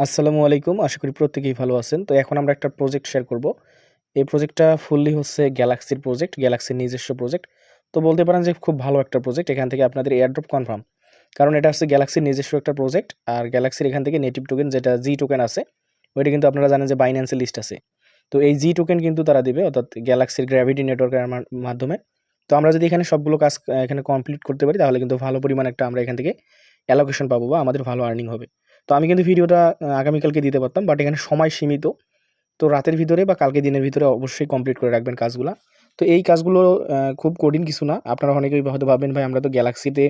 আসসালামু আলাইকুম। আশা করি প্রত্যেকেই ভালো আছেন। তো এখন আমরা একটা প্রজেক্ট শেয়ার করব। এই প্রজেক্টটা ফুললি হচ্ছে গ্যালাক্সির প্রজেক্ট, গ্যালাক্সির নিজস্ব প্রজেক্ট। তো বলতে পারেন যে খুব ভালো একটা প্রজেক্ট। এখান থেকে আপনাদের এয়ারড্রপ কনফার্ম। কারণ এটা হচ্ছে গ্যালাক্সির নিজস্ব একটা প্রজেক্ট। আর গ্যালাক্সির এখান থেকে নেটিভ টোকেন যেটা জি টোকেন আছে, ওইটা কিন্তু আপনারা জানেন যে বাইন্যান্সে লিস্ট আছে। তো এই জি টোকেন কিন্তু তারা দিবে, অর্থাৎ গ্যালাক্সির গ্র্যাভিটি নেটওয়ার্কের মাধ্যমে। তো আমরা যদি এখানে সবগুলো কাজ এখানে কমপ্লিট করতে পারি, তাহলে কিন্তু ভালো পরিমাণ একটা আমরা এখান থেকে অ্যালোকেশন পাবো বা আমাদের ভালো আর্নিং হবে। তো আমি কিন্তু ভিডিওটা আগামীকালকে দিতে পারতাম, বাট এখানে সময় সীমিত। তো রাতের ভিতরে বা কালকে দিনের ভিতরে অবশ্যই কমপ্লিট করে রাখবেন কাজগুলা। তো এই কাজগুলো খুব কঠিন কিছু না। আপনারা অনেকেই হয়তো ভাববেন, ভাই আমরা তো গ্যালাক্সিতে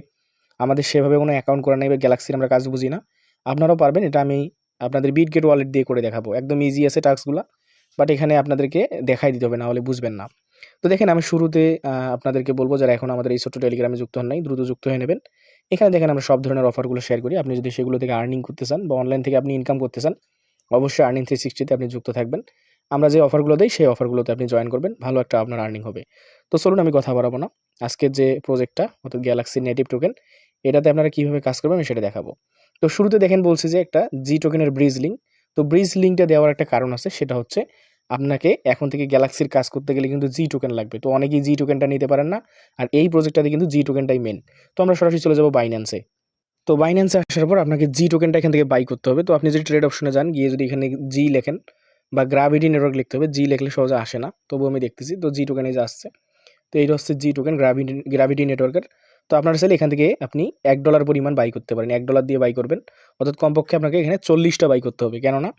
আমাদের সেভাবে কোনো অ্যাকাউন্ট করা নেই বা গ্যালাক্সির আমরা কাজ বুঝি না। আপনারাও পারবেন। এটা আমি আপনাদের বিটগেট ওয়ালেট দিয়ে করে দেখাবো। একদম ইজি আছে টাস্কগুলা, বাট এখানে আপনাদেরকে দেখাই দিতে হবে, না হলে বুঝবেন না। তো দেখেন, আমি শুরুতে আপনাদেরকে বলবো, যারা এখন আমাদের এই ছোট্ট টেলিগ্রামে যুক্ত হন নাই, দ্রুত যুক্ত হয়ে নেবেন। এখানে দেখেন আমরা সব ধরনের অফারগুলো শেয়ার করি। আপনি যদি সেগুলো থেকে আর্নিং করতে চান বা অনলাইন থেকে আপনি ইনকাম করতে চান, অবশ্যই আর্নিং 360 আপনি যুক্ত থাকবেন। আমরা যে অফারগুলো দেই সেই অফারগুলোতে আপনি জয়েন করবেন, ভালো একটা আপনার আর্নিং হবে। তো চলুন, আমি কথা বাড়াবো না। আজকের যে প্রজেক্টটা, অর্থাৎ গ্যালাক্সি নেটিভ টোকেন, এটাতে আপনারা কীভাবে কাজ করবেন আমি সেটা দেখাবো। তো শুরুতে দেখেন বলছি যে একটা জি টোকেনের ব্রিজ লিঙ্ক। তো ব্রিজ লিঙ্কটা দেওয়ার একটা কারণ আছে, সেটা হচ্ছে আপনাকে এখন থেকে গ্যালাক্সির কাজ করতে গেলে কিন্তু জি টোকেন লাগবে। তো অনেকেই জি টোকেনটা নিতে পারেন না, আর এই প্রজেক্টটাতে কিন্তু জি টোকেনটাই মেন। তো আমরা সরাসরি চলে যাবো বাইন্যান্সে। তো বাইন্যান্সে আসার পর আপনাকে জি টোকেনটা এখান থেকে বাই করতে হবে। তো আপনি যদি ট্রেড অপশনে যান, গিয়ে যদি এখানে জি লেখেন বা গ্রাভিটি নেটওয়ার্ক লিখতে হবে, জি লিখলে সহজে আসে না, তবুও আমি দেখতেছি। তো জি টোকেনে যে আসছে, তো এইটা হচ্ছে জি টোকেন গ্রাভিটি নেটওয়ার্কের। তো আপনারা চাইলে এখান থেকে আপনি $1 পরিমাণ বাই করতে পারেন। $1 দিয়ে বাই করবেন, অর্থাৎ কমপক্ষে আপনাকে এখানে 40টা বাই করতে হবে। কেননা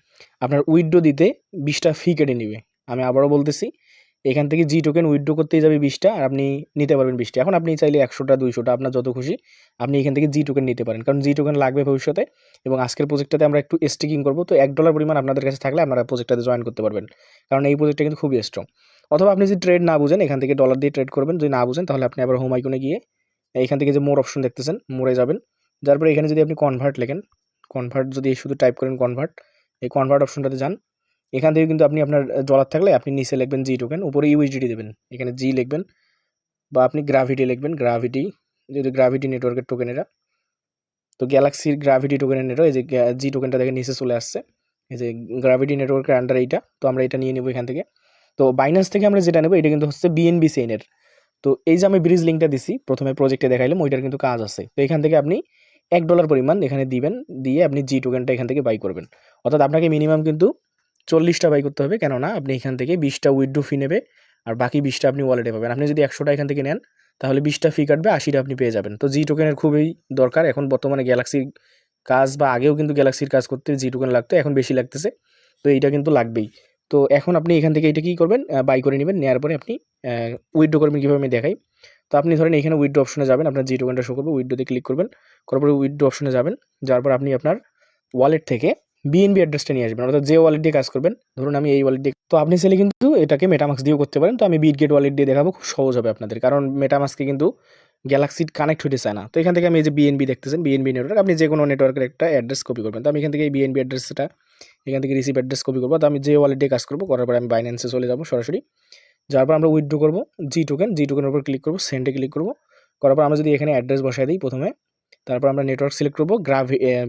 আপনার উইথড্র দিতে 20টা ফি কেটে নিবে। আমি আবারও বলতেছি, এখান থেকে জি টোকেন উইথড্র করতেই যাবে 20টা, আর আপনি নিতে পারবেন 20টা। এখন আপনি চাইলে 100টা 200টা আপনার যত খুশি আপনি এখান থেকে জি টোকেন নিতে পারেন, কারণ জি টোকেন লাগবে ভবিষ্যতে। এবং আজকের প্রজেক্টটাতে আমরা একটু স্টিকিং করবো। তো $1 পরিমাণ আপনাদের কাছে থাকলে আপনারা প্রজেক্টটাতে জয়েন করতে পারবেন, কারণ এই প্রজেক্টটা কিন্তু খুবই স্ট্রং। অথবা আপনি যদি ট্রেড না বুঝেন, এখান থেকে ডলার দিয়ে ট্রেড করবেন। যদি না বুঝেন, তাহলে আপনি আবার হোম আইকনে গিয়ে এখান থেকে যে মোর অপশন দেখতেছেন, মোরে যাবেন। যার পরে এখানে যদি আপনি কনভার্ট লেখেন, কনভার্ট যদি শুধু টাইপ করেন কনভার্ট, এই কনভার্ট অপশনটাতে যান। এখান থেকে কিন্তু আপনি আপনার ডলার থাকলে আপনি নিচে লিখবেন জি টোকেন, উপরে ইউএসডিটি দেবেন, এখানে জি লিখবেন, বা আপনি গ্রাভিটি লিখবেন। গ্রাভিটি, যদি গ্রাভিটি নেটওয়ার্কের টোকেন এটা, তো গ্যালাক্সির গ্রাভিটি টোকেনের নেটওয়ার্ক, এই যে জি টোকেনটা দেখে নিচে চলে আসছে, এই যে গ্রাভিটি নেটওয়ার্কের আন্ডার এইটা। তো আমরা এটা নিয়ে নেব এখান থেকে। তো বাইন্যান্স থেকে আমরা যেটা নেব, এটা কিন্তু হচ্ছে বিএনবি চেইনের। তো এই যে আমি ব্রিজ লিঙ্কটা দিছি প্রথমে প্রজেক্টে দেখাইলাম, ওইটার কিন্তু কাজ আছে। তো এখান থেকে আপনি $1 পরিমাণ এখানে দিবেন, দিয়ে আপনি জি টোকেনটা এখান থেকে বাই করবেন। অর্থাৎ আপনাকে মিনিমাম কিন্তু 40টা বাই করতে হবে, কেননা আপনি এখান থেকে 20টা উইথড্র ফি নেবে, আর বাকি 20টা আপনি ওয়ালেটে পাবেন। আপনি যদি 100টা এখান থেকে নেন, তাহলে 20টা ফি কাটবে, 80টা আপনি পেয়ে যাবেন। তো জি টোকেনের খুবই দরকার এখন বর্তমানে গ্যালাক্সির কাজ, বা আগেও কিন্তু গ্যালাক্সির কাজ করতে জি টোকেন লাগতো, এখন বেশি লাগতেছে। তো এইটা কিন্তু লাগবেই। তো এখন আপনি এখান থেকে এটা কী করবেন, বাই করে নেবেন। নেওয়ার পরে আপনি উইথড্র করবেন, কীভাবে আমি দেখাই। তো আপনি ধরেন এখানে উইথড্র অপশনে যাবেন, আপনার জি টোকেনটা শো করবে, উইথড্রোতে ক্লিক করবেন। করার পরে উইথড্র অপশনে যাবেন, যাওয়ার পর আপনি আপনার ওয়ালেট থেকে বিএনবি অ্যাড্রেসটা নিয়ে আসবেন, অর্থাৎ যে ওয়ালেট দিয়ে কাজ করবেন। ধরুন আমি এই ওয়ালেট দিয়ে, তো আপনি চাইলে কিন্তু এটাকে মেটামাস্ক দিয়েও করতে পারেন। তো আমি বিটগেট ওয়ালেট দিয়ে দেখাবো, খুব সহজ হবে আপনাদের, কারণ মেটামাস্কে কিন্তু গ্যালাক্সি কানেক্ট হতে চায় না। তো এখান থেকে আমি এই যে বিএনবি দেখতেছেন, বিএনবি নেটওয়ার্ক, আপনি যে কোনো নেটওয়ার্কের একটা অ্যাড্রেস কপি করবেন। তো আমি এখান থেকে এই বিএনবি অ্যাড্রেসটা এখান থেকে রিসিভ অ্যাড্রেস কপি করবো। তো আমি যে ওয়ালেট দিয়ে কাজ করবো, করার পরে আমি বাইন্যান্সে চলে যাবো সরাসরি। যার পর আমরা উইথড্র করবো জি টোকেন, জি টোকেনের উপর ক্লিক করবো, সেন্ডে ক্লিক করবো। করার পর আমরা যদি এখানে অ্যাড্রেস বসাই দিই প্রথমে, তারপর আমরা নেটওয়ার্ক সিলেক্ট করবো,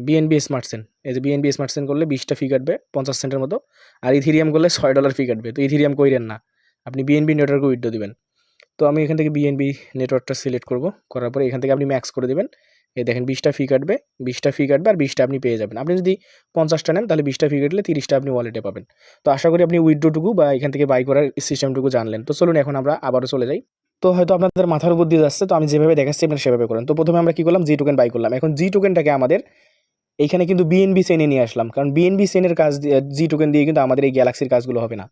বিএনবি স্মার্ট সেন। এই যে বিএনবি স্মার্ট সেন করলে 20টা ফি কাটবে 50 সেন্টের মতো, আর ইথিরিয়াম করলে $6 ফি কাটবে। তো ইথিরিয়াম কইরেন না, আপনি বিএনবি নেটওয়ার্কে উইথড্র দিবেন। তো আমি এখান থেকে বিএনবি নেটওয়ার্কটা সিলেক্ট করবো, করার পরে এখান থেকে আপনি ম্যাক্স করে দেবেন। এই দেখেন 20টা ফি কাটবে, 20টা ফি কাটবে, আর 20টা আপনি পেয়ে যাবেন। আপনি যদি 50টা নেন, তাহলে 20টা ফি কাটলে 30টা আপনি ওয়ালেটে পাবেন। তো আশা করি আপনি উইথড্রটুকু বা এখান থেকে বাই করার সিস্টেমটুকু জানলেন। তো চলুন এখন আমরা আবারও চলে যাই। তো হয়তো আপনাদের মাথার উপর দিয়ে যাচ্ছে, তো আমি যেভাবে দেখাচ্ছি আপনারা সেভাবে করেন। তো প্রথমে আমরা কি করলাম, জি টোকেন বাই করলাম। এখন জি টোকেনটাকে আমাদের এইখানে কিন্তু বিএনবি চেইনে নিয়ে আসলাম, কারণ বিএনবি চেইনের কাজ জি টোকেন দিয়ে কিন্তু আমাদের এই গ্যালাক্সির কাজগুলো হবে না।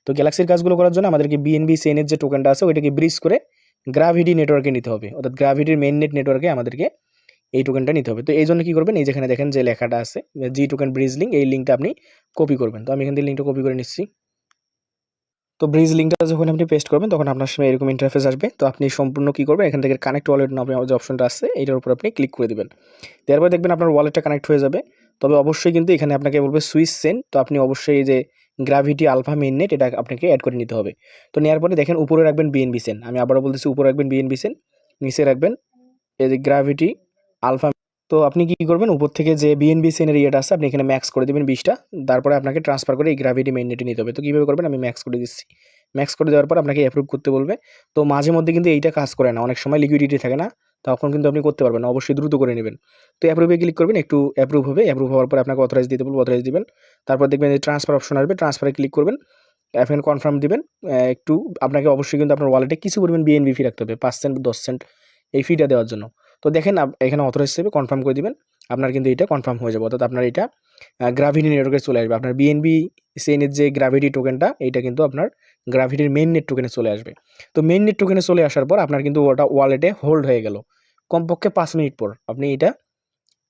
তো গ্যালাক্সির কাজগুলো করার জন্য আমাদেরকে বিএনবি চেইনের যে টোকেনটা আছে, ওইটাকে ব্রিজ করে গ্রাভিটি নেটওয়ার্কে নিতে হবে, অর্থাৎ গ্রাভিটির মেইন নেটওয়ার্কে আমাদেরকে এই টোকেনটা নিতে হবে। তো এই জন্য কী করবেন, এই যেখানে দেখেন যে লেখাটা আছে জি টোকেন ব্রিজ লিঙ্ক, এই লিঙ্কটা আপনি কপি করবেন। তো আমি এখান থেকে লিঙ্কটা কপি করে নিচ্ছি। তো ব্রিজ লিঙ্কটা যখন আপনি পেস্ট করবেন, তখন আপনার সামনে এরকম ইন্টারফেস আসবে। তো আপনি সম্পূর্ণ কী করবেন, এখান থেকে কানেক্ট ওয়ালেট নামে যে অপশনটা আছে, এইটার উপর আপনি ক্লিক করে দেবেন। তারপর দেখবেন আপনার ওয়ালেটটা কানেক্ট হয়ে যাবে। তবে অবশ্যই কিন্তু এখানে আপনাকে বলবে সুইচ সেন্ড। তো আপনি অবশ্যই এই যে গ্রাভিটি আলফা মেইন নেট, এটা আপনাকে অ্যাড করে নিতে হবে। তো নেওয়ার পরে দেখেন উপরে রাখবেন বিএনবি সেন। আমি আবারও বলতেছি, উপরে রাখবেন বিএনবি সেন, নিচে রাখবেন এই যে গ্রাভিটি আলফা। তো আপনি কি করবেন, উপর থেকে যে বিএনবি সেনের ইয়েটা আছে আপনি এখানে ম্যাক্স করে দেবেন 20টা। তারপরে আপনাকে ট্রান্সফার করে এই গ্র্যাভিটি মেইননেটে নিতে হবে। তো কীভাবে করবেন, আমি ম্যাক্স করে দিচ্ছি। ম্যাক্স করে দেওয়ার পর আপনাকে অ্যাপ্রুভ করতে বলবে। তো মাঝে মধ্যে কিন্তু এইটা কাজ করে না, অনেক সময় লিকুইডিটি থাকে না, তখন কিন্তু আপনি করতে পারবেন না, অবশ্যই দ্রুত করে নেবেন। তো অ্যাপ্রুভে ক্লিক করবেন, একটু অ্যাপ্রুভ হবে, অ্যাপ্রুভ হওয়ার পর আপনাকে অথরাইজ দিতে বলবো, অথরাইজ দিবেন। তারপর দেখবেন যে ট্রান্সফার অপশন আসবে, ট্রান্সফারে ক্লিক করবেন, এখানে কনফার্ম দিবেন। একটু আপনাকে অবশ্যই কিন্তু আপনার ওয়ালেটে কিছু পরিমাণ বিএনবি ফি রাখতে হবে, 5 সেন্ট 10 সেন্ট এই ফিটা দেওয়ার জন্য। তো দেখেন এখানে অথরাইজ হিসেবে কনফার্ম করে দিবেন, আপনার কিন্তু এটা কনফার্ম হয়ে যাবে, অর্থাৎ আপনার এটা গ্র্যাভিটি নেটওয়ার্কে চলে আসবে। আপনার বিএনবি চেইনের যে গ্র্যাভিটি টোকেনটা, এইটা কিন্তু আপনার গ্র্যাভিটির মেইন নেট টোকেনে চলে আসবে। তো মেইন নেট টোকেনে চলে আসার পর আপনার কিন্তু ওটা ওয়ালেটে হোল্ড হয়ে গেল কমপক্ষে 5 মিনিট পর। আপনি এটা,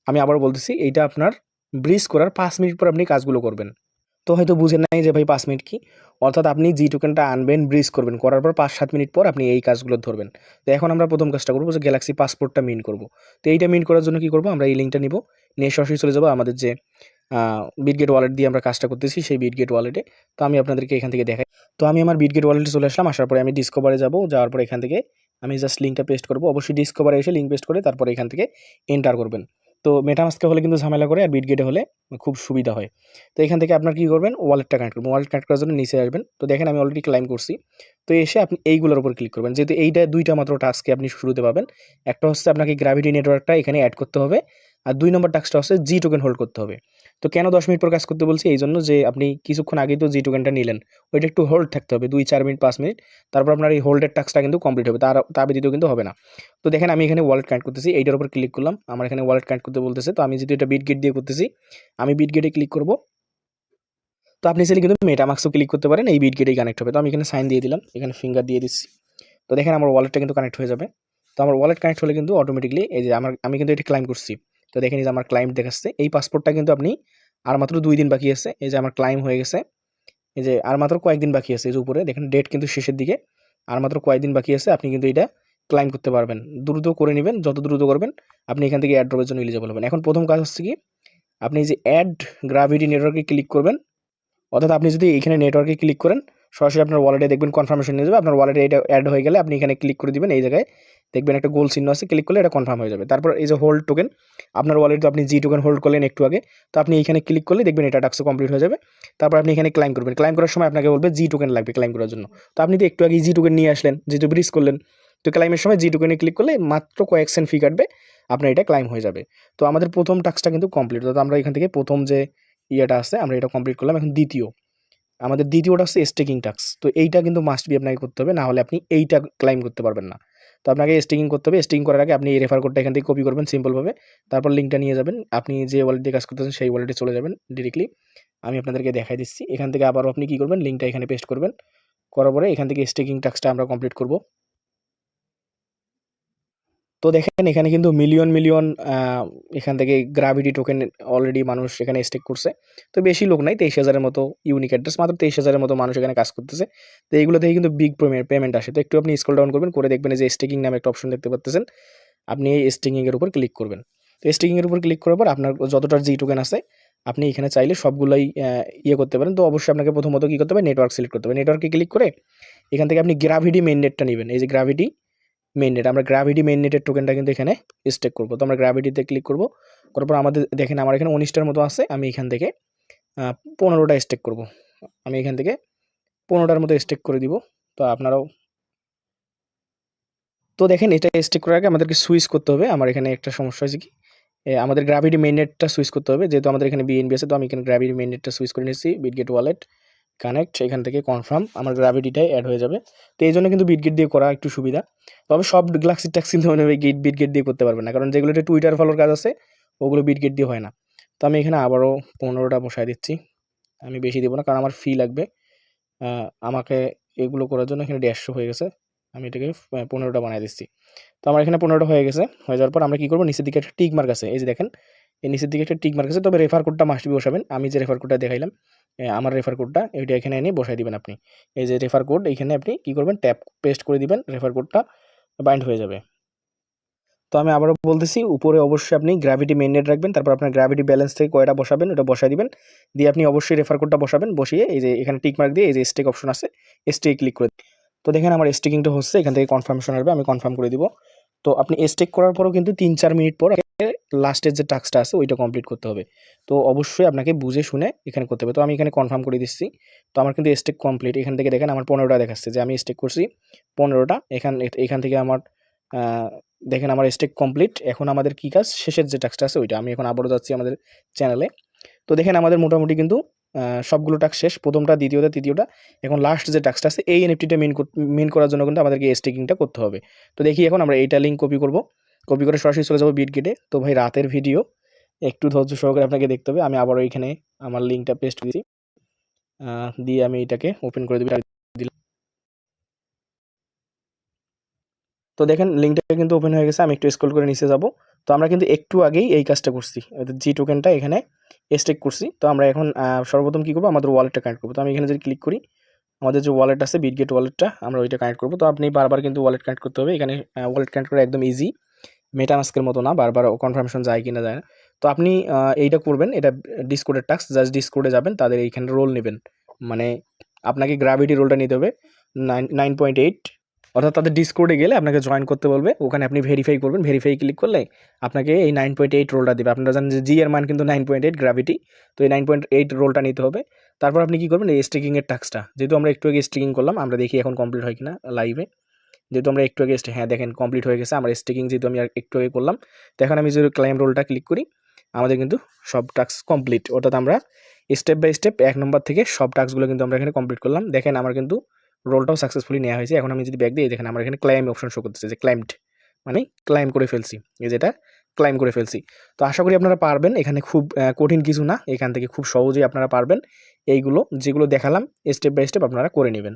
আমি আবারও বলতেছি, এইটা আপনার ব্রিজ করার 5 মিনিট পর আপনি কাজগুলো করবেন। তো হয়তো বুঝেন নাই যে ভাই 5 মিনিট কি, অর্থাৎ আপনি জি টোকেনটা আনবেন, ব্রিজ করবেন, করার পর 5-7 মিনিট পর আপনি এই কাজগুলো ধরবেন। তো এখন আমরা প্রথম কাজটা করবো যে গ্যালাক্সি পাসপোর্টটা মিন্ট করব। তো এইটা মিন্ট করার জন্য কি করব, আমরা এই লিঙ্কটা নিব, নিয়ে সরাসরি চলে যাবো আমাদের যে বিটগেট ওয়ালেট দিয়ে আমরা কাজটা করতেছি সেই বিটগেট ওয়ালেটে। তো আমি আপনাদেরকে এখান থেকে দেখাই। তো আমি আমার বিটগেট ওয়ালেটে চলে আসলাম, আসার পরে আমি ডিসকভারে যাব, যাওয়ার পরে এখান থেকে আমি জাস্ট লিঙ্কটা পেস্ট করব। অবশ্যই ডিসকভারে এসে লিঙ্ক পেস্ট করে তারপরে এখান থেকে এন্টার করবেন। তো মেটামাস্কে হলে কিন্তু ঝামেলা করে, আর বিটগেটে হলে খুব সুবিধা হয়। তো এখান থেকে আপনার কী করবেন, ওয়ালেটটা কানেক্ট করবেন। ওয়ালেট কানেক্ট করার জন্য নিচে আসবেন। তো দেখেন আমি অলরেডি ক্লাইম করছি। তো এসে আপনি এইগুলোর উপর ক্লিক করবেন, যেহেতু এইটা 2টা মাত্র টাস্কে আপনি শুরুতে পাবেন। একটা হচ্ছে আপনাকে গ্র্যাভিটি নেটওয়ার্কটা এখানে অ্যাড করতে হবে, আর 2 নম্বর টাস্কটা হচ্ছে জি টোকেন হোল্ড করতে হবে। তো কেন 10 মিনিট পর কাজ করতে বলছি, এই জন্য যে আপনি কিছুক্ষণ আগেই তো জি টোকেনটা নিলেন, ওইটা একটু হোল্ড থাকতে হবে 2-4 মিনিট 5 মিনিট, তারপর আপনার এই হোল্ডের টাস্কটা কিন্তু কমপ্লিট হবে, তার ব্যতীত কিন্তু হবে না। তো দেখেন আমি এখানে ওয়ালেট কানেক্ট করতেছি, এইটার উপর ক্লিক করলাম, আমার এখানে ওয়ালেট কানেক্ট করতে বলতেছে। তো আমি যেহেতু এটা বিটগেট দিয়ে করতেছি, আমি বিটগেটে ক্লিক করব। তো আপনি চাইলে কিন্তু মেটামাস্কও ক্লিক করতে পারেন, এই বিটগেটেই কানেক্ট হবে। তো আমি এখানে সাইন দিয়ে দিলাম, এখানে ফিঙ্গার দিয়ে দিচ্ছি। তো দেখেন আমার ওয়ালেটটা কিন্তু কানেক্ট হয়ে যাবে। তো আমার ওয়ালেট কানেক্ট হলে কিন্তু অটোমেটিকলি এই যে আমি কিন্তু এটা ক্লাইম করছি। তো দেখেন এই যে আমার ক্লাইম দেখাচ্ছে, এই পাসপোর্টটা কিন্তু আপনি আর মাত্র 2 দিন বাকি আছে। এই যে আমার ক্লাইম হয়ে গেছে, এই যে আর মাত্র কয়েকদিন বাকি আছে, এই যে উপরে দেখেন ডেট কিন্তু শেষের দিকে, আর মাত্র কয়েকদিন বাকি আছে, আপনি কিন্তু এটা ক্লাইম করতে পারবেন। দ্রুত করে নেবেন, যত দ্রুত করবেন আপনি এখান থেকে এয়ারড্রপের জন্য এলিজিবল হবেন। এখন প্রথম কাজ হচ্ছে কি, আপনি এই যে অ্যাড গ্র্যাভিটি নেটওয়ার্কে ক্লিক করবেন, অর্থাৎ আপনি যদি এখানে নেটওয়ার্কে ক্লিক করেন, সরাসরি আপনার ওয়ালেটে দেখবেন কনফার্মেশন নিয়ে যাবে। আপনার ওয়ালেটে এটা অ্যাড হয়ে গেলে আপনি এখানে ক্লিক করে দিবেন, এই জায়গায় দেখবেন একটা গোল চিহ্ন আছে, ক্লিক করলে এটা কনফার্ম হয়ে যাবে। তারপর এই যে হোল্ড টোকেন, আপনার ওয়ালেটে আপনি জি টোকেন হোল্ড করলেন একটু আগে, তো আপনি এখানে ক্লিক করলে দেখবেন এটা টাস্ক কমপ্লিট হয়ে যাবে। তারপর আপনি এখানে ক্লাইম করবেন, ক্লাইম করার সময় আপনাকে বলবে জি টোকেন লাগবে ক্লাইম করার জন্য। তো আপনি তো একটু আগে জি টোকেন নিয়ে আসলেন, যেহেতু ব্রিজ করলেন, তো ক্লাইমের সময় জি টোকেনে ক্লিক করলে মাত্র কয়েক সেন্ট ফি কাটবে, আপনার এটা ক্লাইম হয়ে যাবে। তো আমাদের প্রথম টাস্কটা কিন্তু কমপ্লিট। তো আমরা এখান থেকে প্রথম যে ইয়েটা আছে আমরা এটা কমপ্লিট করলাম। এখন আমাদের দ্বিতীয়টা হচ্ছে স্টেকিং টাস্ক। তো এইটা কিন্তু মাস্ট বি আপনাকে করতে হবে, না হলে আপনি এইটা ক্লাইম করতে পারবেন না। তো আপনাকে স্টেকিং করতে হবে। স্টেকিং করার আগে আপনি এই রেফার কোডটা এখান থেকে কপি করবেন সিম্পলভাবে, তারপর লিঙ্কটা নিয়ে যাবেন, আপনি যে ওয়ালেট দিয়ে কাজ করতেছেন সেই ওয়ালেটে চলে যাবেন ডিরেক্টলি। আমি আপনাদেরকে দেখাই দিচ্ছি। এখান থেকে আবারও আপনি কী করবেন, লিঙ্কটা এখানে পেস্ট করবেন, করার পরে এখান থেকে স্টেকিং টাস্কটা আমরা কমপ্লিট করব। তো দেখেন এখানে কিন্তু মিলিয়ন এখান থেকে গ্র্যাভিটি টোকেন অলরেডি মানুষ এখানে স্টেক করছে। তো বেশি লোক নাই, 23,000-এর মতো ইউনিক অ্যাড্রেস, মাত্র 23,000-এর মতো মানুষ এখানে কাজ করতেছে। তো এইগুলো থেকে কিন্তু বিগ পেমেন্ট আসে। তো একটু আপনি স্ক্রল ডাউন করবেন, করে দেখবেন যে স্টেকিং নামে একটা অপশন দেখতে পাচ্ছেন, আপনি এই স্টেকিংয়ের উপর ক্লিক করবেন। তো স্টেকিংয়ের উপর ক্লিক করার পর আপনার যতটা জি টোকেন আছে আপনি এখানে চাইলে সবগুলাই ইয়ে করতে পারেন। তো অবশ্যই আপনাকে প্রথমত কী করতে হবে, নেটওয়ার্ক সিলেক্ট করতে হবে। নেটওয়ার্কে ক্লিক করে এখান থেকে আপনি গ্র্যাভিটি মেইন নেটটা নেবেন, এই যে গ্র্যাভিটি মেইন নেট, আমরা গ্র্যাভিটি মেইন নেটের টোকেনটা কিন্তু এখানে স্টেক করব। তো আমরা গ্র্যাভিটিতে ক্লিক করব, করার পর আমাদের দেখেন আমার এখানে 19টার মতো আছে, আমি এখান থেকে 15টা স্টেক করব। আমি এখান থেকে 15টার মতো স্টেক করে দিব। তো আপনারাও, তো দেখেন এটা স্টেক করার আগে আমাদেরকে সুইচ করতে হবে। আমার এখানে একটা সমস্যা হয়েছে কি, আমাদের গ্র্যাভিটি মেইন নেটটা সুইচ করতে হবে, যেহেতু আমাদের এখানে বিএনবি আছে। তো আমি এখানে গ্র্যাভিটি মেইন নেটটা সুইচ করে নিচ্ছি, বিটগেট ওয়ালেট কানেক্ট, এখান থেকে কনফার্ম, আমার গ্র্যাভিটিটাই অ্যাড হয়ে যাবে। তো এই জন্য কিন্তু বিটগেট দিয়ে করা একটু সুবিধা। তবে সব গ্লাক্সি ট্যাক্স কিন্তু মানে বিটগেট দিয়ে করতে পারবে না, কারণ যেগুলোতে টুইটার ফলোর কাজ আছে ওগুলো বিটগেট দিয়ে হয় না। তো আমি এখানে আবারও 15টা বসায় দিচ্ছি, আমি বেশি দেবো না কারণ আমার ফি লাগবে। আমাকে এগুলো করার জন্য এখানে 150 হয়ে গেছে, আমি এটাকে 15টা বানিয়ে দিচ্ছি। তো আমার এখানে 15টা হয়ে গেছে। হয়ে যাওয়ার পর আমরা কী করবো, নিচের দিকে একটা টিক মার্ক আছে, এই যে দেখেন এই নিচের দিকে একটা টিক মার্ক আছে। তবে রেফার কোডটা মাস্ট বি বসাবেন। আমি যে রেফার কোডটা দেখাইলাম, আমার রেফার কোডটা ওইটা এখানে এনে বসাই দিবেন আপনি। এই যে রেফার কোড, এইখানে আপনি কী করবেন, ট্যাপ পেস্ট করে দিবেন, রেফার কোডটা বাইন্ড হয়ে যাবে। তো আমি আবারও বলতেছি, উপরে অবশ্যই আপনি গ্র্যাভিটি মেইন নেট রাখবেন, তারপর আপনার গ্র্যাভিটি ব্যালেন্স থেকে কয়টা বসাবেন ওটা বসাই দিবেন, দিয়ে আপনি অবশ্যই রেফার কোডটা বসাবেন, বসিয়ে এই যে এখানে টিক মার্ক দিয়ে এই যে স্টেক অপশন আছে, স্টেক ক্লিক করে। তো দেখেন আমার স্টেকিংটা হচ্ছে, এখান থেকে কনফার্মেশন আসবে, আমি কনফার্ম করে দিব। তো আপনি স্টেক করার পরেও কিন্তু 3-4 মিনিট পর লাস্টের যে টাস্কটা আছে ওইটা কমপ্লিট করতে হবে। তো অবশ্যই আপনাকে বুঝে শুনে এখানে করতে হবে। তো আমি এখানে কনফার্ম করে দিচ্ছি। তো আমার কিন্তু স্টেক কমপ্লিট। এখান থেকে দেখেন আমার 15টা দেখাচ্ছে যে আমি স্টেক করছি 15টা। এখান থেকে আমার দেখেন আমার স্টেক কমপ্লিট। এখন আমাদের কি কাজ, শেষের যে টাস্কটা আছে ওইটা। আমি এখন আবারও যাচ্ছি আমাদের চ্যানেলে। তো দেখেন আমাদের মোটামুটি কিন্তু সবগুলো টাস্ক শেষ, প্রথমটা, দ্বিতীয়টা, তৃতীয়টা। এখন লাস্ট যে টাস্কটা আছে এই এনএফটিটা মিন করার জন্য কিন্তু আমাদেরকে স্টেকিংটা করতে হবে। তো দেখি এখন আমরা এইটা লিঙ্ক কপি করব, কপি করে সরাসরি চলে যাবো বিটগেটে। তো ভাই রাতের ভিডিও, একটু ধৈর্য সহকারে আপনাকে দেখতে হবে। আমি আবারও এখানে আমার লিঙ্কটা পেস্ট দিয়েছি, দিয়ে আমি এটাকে ওপেন করে দিলাম। তো দেখেন লিঙ্কটা কিন্তু ওপেন হয়ে গেছে। আমি একটু স্ক্রল করে নিচে যাব। তো আমরা কিন্তু একটু আগেই এই কাজটা করছি, জি টোকেনটা এখানে স্টেক করছি। তো আমরা এখন সর্বপ্রথম কী করবো, আমাদের ওয়ালেটটা কানেক্ট করবো। তো আমি এখানে যদি ক্লিক করি, আমাদের যে ওয়ালেট আছে বিটগেট ওয়ালেটটা, আমরা ওইটা কানেক্ট করবো। তো আপনি বারবার কিন্তু ওয়ালেট কানেক্ট করতে হবে। এখানে ওয়ালেট কানেক্ট করা একদম ইজি, মেটামাস্কের মতো না, বারবার কনফার্মেশন যায় কিনা যায় না। তো আপনি এইটা করবেন, এটা ডিসকোডের টাস্ক। জাস্ট ডিসকোডে যাবেন, তাদের এইখানে রোল নেবেন, মানে আপনাকে গ্র্যাভিটি রোলটা নিতে হবে 9.8। অর্থাৎ তাদের ডিসকোডে গেলে আপনাকে জয়েন করতে বলবে, ওখানে আপনি ভেরিফাই করবেন। ভেরিফাই ক্লিক করলে আপনাকে এই 9.8 রোলটা দেবে। আপনারা জানেন যে জি এর মান কিন্তু 9.8 গ্র্যাভিটি। তো এই 9.8 রোলটা নিতে হবে। তারপর আপনি কী করবেন, এই স্টেকিংয়ের টাস্কটা, যেহেতু আমরা একটু আগে স্টেকিং করলাম, আমরা দেখি এখন কমপ্লিট হয় কিনা লাইভে। যেহেতু আমরা একটু আগে হ্যাঁ দেখেন কমপ্লিট হয়ে গেছে আমার স্টেকিং, যেহেতু আমি একটু আগে করলাম। তো এখন আমি যদি ক্লাইম রোলটা ক্লিক করি, আমাদের কিন্তু সব টাস্ক কমপ্লিট। অর্থাৎ আমরা স্টেপ বাই স্টেপ 1 নম্বর থেকে সব টাস্কগুলো কিন্তু আমরা এখানে কমপ্লিট করলাম। দেখেন আমার কিন্তু রোলটাও সাকসেসফুলি নেওয়া হয়েছে। এখন আমি যদি ব্যাক দিই, দেখেন আমার এখানে ক্লাইম অপশন শো করতেছে যে ক্লাইমড, মানে ক্লাইম করে ফেলছি, এই যেটা ক্লাইম করে ফেলছি। তো আশা করি আপনারা পারবেন। এখানে খুব কঠিন কিছু না, এখান থেকে খুব সহজেই আপনারা পারবেন। এইগুলো যেগুলো দেখালাম স্টেপ বাই স্টেপ আপনারা করে নেবেন।